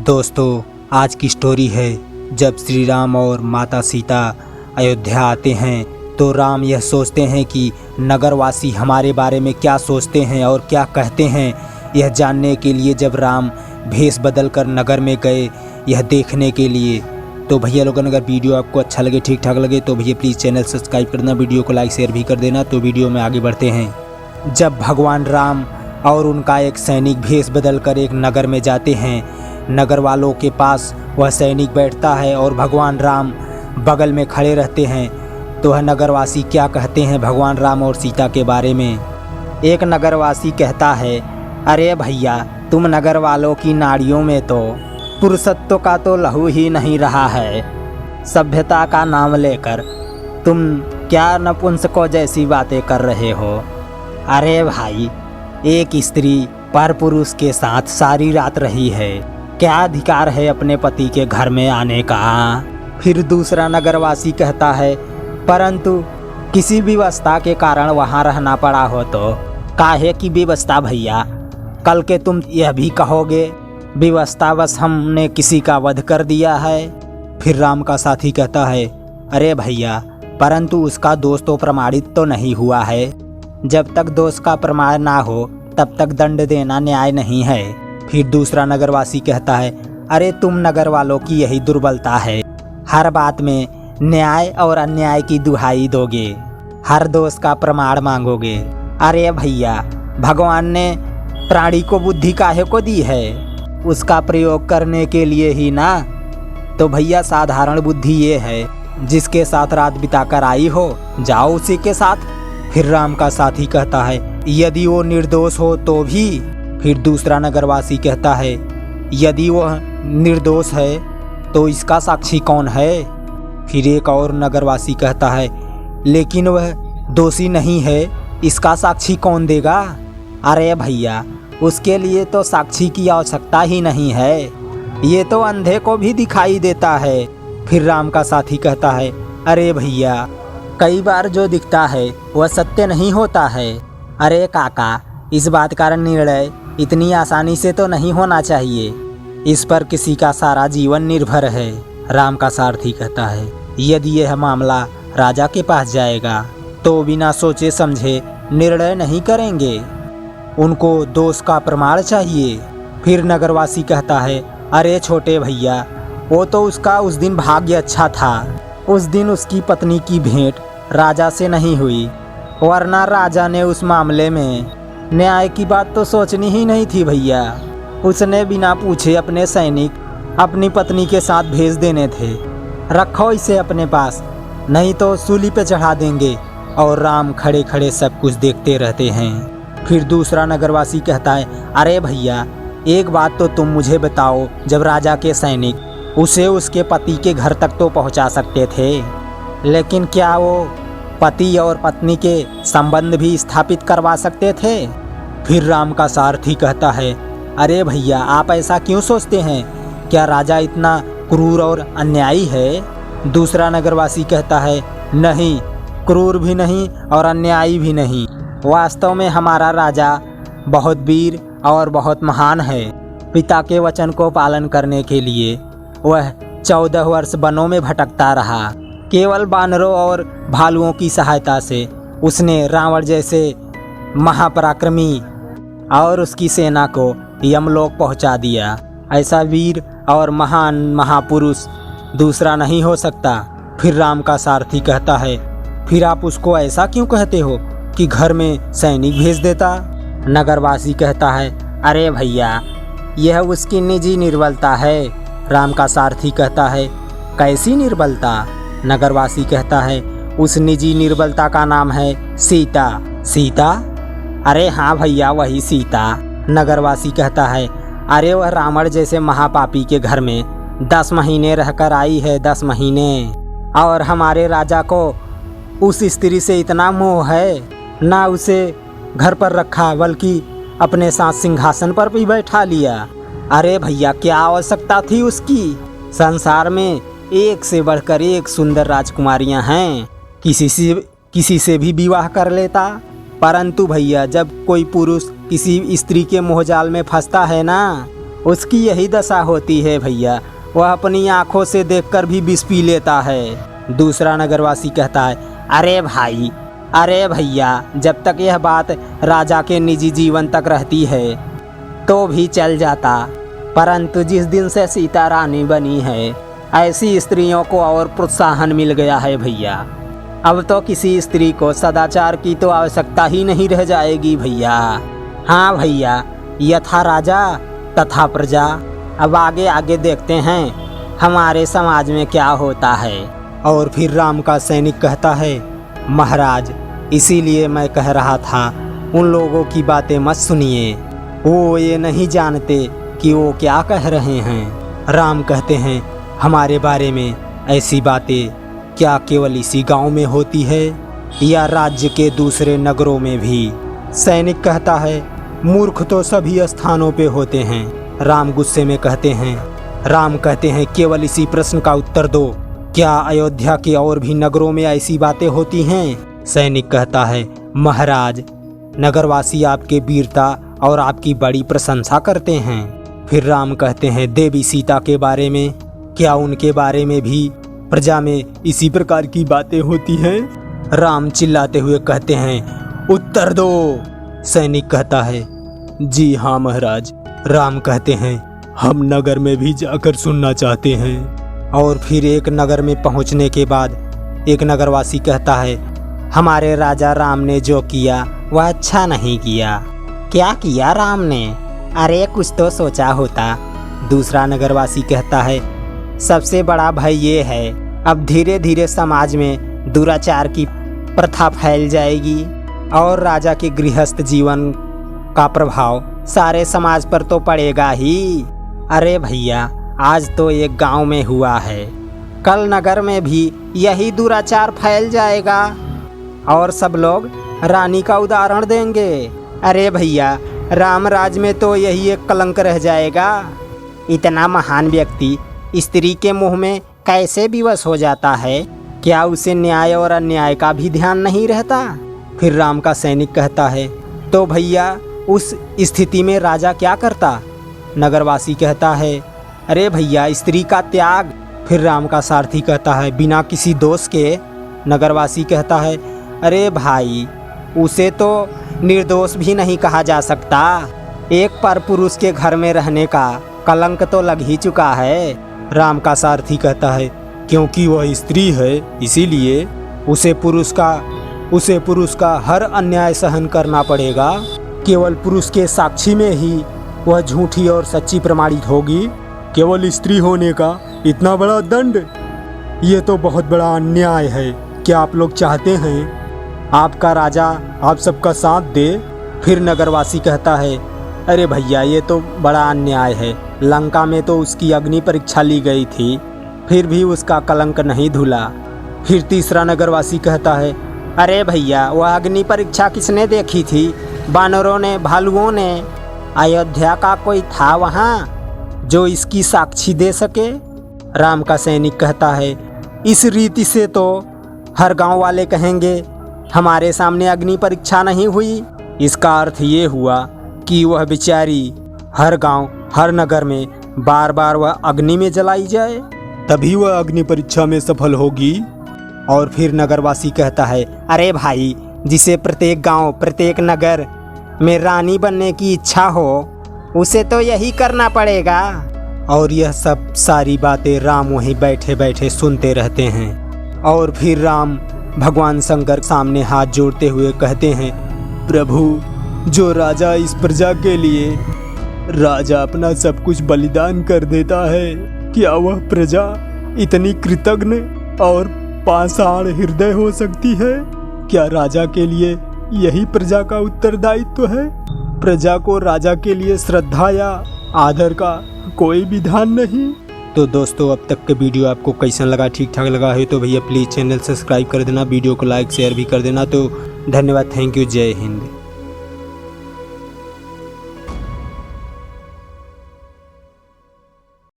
दोस्तों, आज की स्टोरी है जब श्री राम और माता सीता अयोध्या आते हैं तो राम यह सोचते हैं कि नगरवासी हमारे बारे में क्या सोचते हैं और क्या कहते हैं। यह जानने के लिए जब राम भेष बदल कर नगर में गए यह देखने के लिए। तो भैया लोगों, अगर वीडियो आपको अच्छा लगे, ठीक ठाक लगे तो भैया प्लीज़ चैनल सब्सक्राइब करना, वीडियो को लाइक शेयर भी कर देना। तो वीडियो में आगे बढ़ते हैं। जब भगवान राम और उनका एक सैनिक भेष बदल कर एक नगर में जाते हैं, नगर वालों के पास वह सैनिक बैठता है और भगवान राम बगल में खड़े रहते हैं। तो वह नगरवासी क्या कहते हैं भगवान राम और सीता के बारे में। एक नगरवासी कहता है, अरे भैया, तुम नगर वालों की नाड़ियों में तो पुरुषत्व का तो लहू ही नहीं रहा है। सभ्यता का नाम लेकर तुम क्या नपुंसकों जैसी बातें कर रहे हो। अरे भाई, एक स्त्री पर पुरुष के साथ सारी रात रही है, क्या अधिकार है अपने पति के घर में आने का। फिर दूसरा नगरवासी कहता है, परंतु किसी व्यवस्था के कारण वहाँ रहना पड़ा हो तो। काहे की व्यवस्था भैया, कल के तुम यह भी कहोगे व्यवस्था बस हमने किसी का वध कर दिया है। फिर राम का साथी कहता है, अरे भैया, परंतु उसका दोष तो प्रमाणित तो नहीं हुआ है। जब तक दोष का प्रमाण ना हो तब तक दंड देना न्याय नहीं है। फिर दूसरा नगरवासी कहता है, अरे तुम नगर वालों की यही दुर्बलता है, हर बात में न्याय और अन्याय की दुहाई दोगे, हर दोष का प्रमाण मांगोगे। अरे भैया, भगवान ने प्राणी को बुद्धि काहे को दी है, उसका प्रयोग करने के लिए ही ना। तो भैया, साधारण बुद्धि ये है, जिसके साथ रात बिताकर आई हो जाओ उसी के साथ। फिर राम का साथी कहता है, यदि वो निर्दोष हो तो भी। फिर दूसरा नगरवासी कहता है, यदि वह निर्दोष है तो इसका साक्षी कौन है। फिर एक और नगरवासी कहता है, लेकिन वह दोषी नहीं है, इसका साक्षी कौन देगा। अरे भैया, उसके लिए तो साक्षी की आवश्यकता ही नहीं है, ये तो अंधे को भी दिखाई देता है। फिर राम का साथी कहता है, अरे भैया, कई बार जो दिखता है वह सत्य नहीं होता है। अरे काका, इस बात का निर्णय इतनी आसानी से तो नहीं होना चाहिए, इस पर किसी का सारा जीवन निर्भर है। राम का सारथी कहता है, यदि यह मामला राजा के पास जाएगा तो बिना सोचे समझे निर्णय नहीं करेंगे, उनको दोष का प्रमाण चाहिए। फिर नगरवासी कहता है, अरे छोटे भैया, वो तो उसका उस दिन भाग्य अच्छा था, उस दिन उसकी पत्नी की भेंट राजा से नहीं हुई, वरना राजा ने उस मामले में न्याय की बात तो सोचनी ही नहीं थी भैया। उसने बिना पूछे अपने सैनिक अपनी पत्नी के साथ भेज देने थे। रखो इसे अपने पास, नहीं तो सूली पे चढ़ा देंगे। और राम खड़े खड़े सब कुछ देखते रहते हैं। फिर दूसरा नगरवासी कहता है, अरे भैया, एक बात तो तुम मुझे बताओ, जब राजा के सैनिक उसे उसके पति के घर तक तो पहुंचा सकते थे, लेकिन क्या वो पति और पत्नी के संबंध भी स्थापित करवा सकते थे। फिर राम का सारथी कहता है, अरे भैया, आप ऐसा क्यों सोचते हैं, क्या राजा इतना क्रूर और अन्यायी है। दूसरा नगरवासी कहता है, नहीं, क्रूर भी नहीं और अन्यायी भी नहीं, वास्तव में हमारा राजा बहुत वीर और बहुत महान है। पिता के वचन को पालन करने के लिए वह 14 वर्ष वनों में भटकता रहा। केवल बानरों और भालुओं की सहायता से उसने रावण जैसे महापराक्रमी और उसकी सेना को यमलोक पहुंचा दिया। ऐसा वीर और महान महापुरुष दूसरा नहीं हो सकता। फिर राम का सारथी कहता है, फिर आप उसको ऐसा क्यों कहते हो कि घर में सैनिक भेज देता। नगरवासी कहता है, अरे भैया, यह उसकी निजी निर्बलता है। राम का सारथी कहता है, कैसी निर्बलता। नगरवासी कहता है, उस निजी निर्बलता का नाम है सीता। सीता? अरे हाँ भैया, वही सीता। नगरवासी कहता है, अरे वह रावण जैसे महापापी के घर में 10 महीने रहकर आई है, 10 महीने। और हमारे राजा को उस स्त्री से इतना मोह है, ना उसे घर पर रखा बल्कि अपने साथ सिंहासन पर भी बैठा लिया। अरे भैया, क्या आवश्यकता थी उसकी। संसार में एक से बढ़कर एक सुंदर राजकुमारियां हैं, किसी से भी विवाह कर लेता। परंतु भैया, जब कोई पुरुष किसी स्त्री के मोहजाल में फंसता है ना, उसकी यही दशा होती है भैया, वह अपनी आंखों से देखकर भी विष पी लेता है। दूसरा नगरवासी कहता है, अरे भाई, अरे भैया, जब तक यह बात राजा के निजी जीवन तक रहती है तो भी चल जाता, परंतु जिस दिन से सीता रानी बनी है ऐसी स्त्रियों को और प्रोत्साहन मिल गया है भैया। अब तो किसी स्त्री को सदाचार की तो आवश्यकता ही नहीं रह जाएगी भैया। हाँ भैया, यथा राजा तथा प्रजा। अब आगे आगे देखते हैं हमारे समाज में क्या होता है। और फिर राम का सैनिक कहता है, महाराज, इसीलिए मैं कह रहा था उन लोगों की बातें मत सुनिए, वो ये नहीं जानते कि वो क्या कह रहे हैं। राम कहते हैं, हमारे बारे में ऐसी बातें क्या केवल इसी गांव में होती है या राज्य के दूसरे नगरों में भी? सैनिक कहता है, मूर्ख तो सभी स्थानों पे होते हैं। राम गुस्से में कहते हैं, केवल इसी प्रश्न का उत्तर दो, क्या अयोध्या के और भी नगरों में ऐसी बातें होती हैं? सैनिक कहता है, महाराज, नगरवासी आपके वीरता और आपकी बड़ी प्रशंसा करते हैं। फिर राम कहते हैं, देवी सीता के बारे में, क्या उनके बारे में भी प्रजा में इसी प्रकार की बातें होती हैं? राम चिल्लाते हुए कहते हैं, उत्तर दो। सैनिक कहता है, जी हाँ महाराज। राम कहते हैं, हम नगर में भी जाकर सुनना चाहते हैं। और फिर एक नगर में पहुंचने के बाद एक नगरवासी कहता है, हमारे राजा राम ने जो किया वह अच्छा नहीं किया। क्या किया राम ने? अरे कुछ तो सोचा होता। दूसरा नगरवासी कहता है, सबसे बड़ा भय ये है, अब धीरे धीरे समाज में दुराचार की प्रथा फैल जाएगी और राजा के गृहस्थ जीवन का प्रभाव सारे समाज पर तो पड़ेगा ही। अरे भैया, आज तो एक गांव में हुआ है, कल नगर में भी यही दुराचार फैल जाएगा और सब लोग रानी का उदाहरण देंगे। अरे भैया, रामराज में तो यही एक कलंक रह जाएगा। इतना महान व्यक्ति स्त्री के मुंह में कैसे विवश हो जाता है? क्या उसे न्याय और अन्याय का भी ध्यान नहीं रहता? फिर राम का सैनिक कहता है, तो भैया उस स्थिति में राजा क्या करता? नगरवासी कहता है, अरे भैया, स्त्री का त्याग। फिर राम का सारथी कहता है, बिना किसी दोष के। नगरवासी कहता है, अरे भाई, उसे तो निर्दोष भी नहीं कहा जा सकता। एक परपुरुष के घर में रहने का कलंक तो लग ही चुका है। राम का सारथी कहता है, क्योंकि वह स्त्री है इसीलिए उसे पुरुष का हर अन्याय सहन करना पड़ेगा। केवल पुरुष के साक्षी में ही वह झूठी और सच्ची प्रमाणित होगी। केवल स्त्री होने का इतना बड़ा दंड, ये तो बहुत बड़ा अन्याय है। क्या आप लोग चाहते हैं आपका राजा आप सबका साथ दे? फिर नगरवासी कहता है, अरे भैया, ये तो बड़ा अन्याय है। लंका में तो उसकी अग्नि परीक्षा ली गई थी, फिर भी उसका कलंक नहीं धुला। फिर तीसरा नगरवासी कहता है, अरे भैया, वह अग्नि परीक्षा किसने देखी थी? बानरों ने, भालुओं ने? अयोध्या का कोई था वहाँ जो इसकी साक्षी दे सके? राम का सैनिक कहता है, इस रीति से तो हर गांव वाले कहेंगे हमारे सामने अग्नि परीक्षा नहीं हुई। इसका अर्थ ये हुआ कि वह बेचारी हर गांव, हर नगर में बार बार वह अग्नि में जलाई जाए, तभी वह अग्नि परीक्षा में सफल होगी। और फिर नगरवासी कहता है, अरे भाई, जिसे प्रत्येक गांव, प्रत्येक नगर में रानी बनने की इच्छा हो, उसे तो यही करना पड़ेगा। और यह सब सारी बातें राम वहीं बैठे बैठे सुनते रहते हैं। और फिर राम भगवान शंकर सामने हाथ जोड़ते हुए कहते हैं, प्रभु, जो राजा इस प्रजा के लिए राजा अपना सब कुछ बलिदान कर देता है, क्या वह प्रजा इतनी कृतज्ञ और पाषाण हृदय हो सकती है? क्या राजा के लिए यही प्रजा का उत्तरदायित्व है? प्रजा को राजा के लिए श्रद्धा या आदर का कोई विधान नहीं। तो दोस्तों, अब तक के वीडियो आपको कैसा लगा? ठीक ठाक लगा है तो भैया प्लीज़ चैनल सब्सक्राइब कर देना, वीडियो को लाइक शेयर भी कर देना। तो धन्यवाद, थैंक यू, जय हिंद।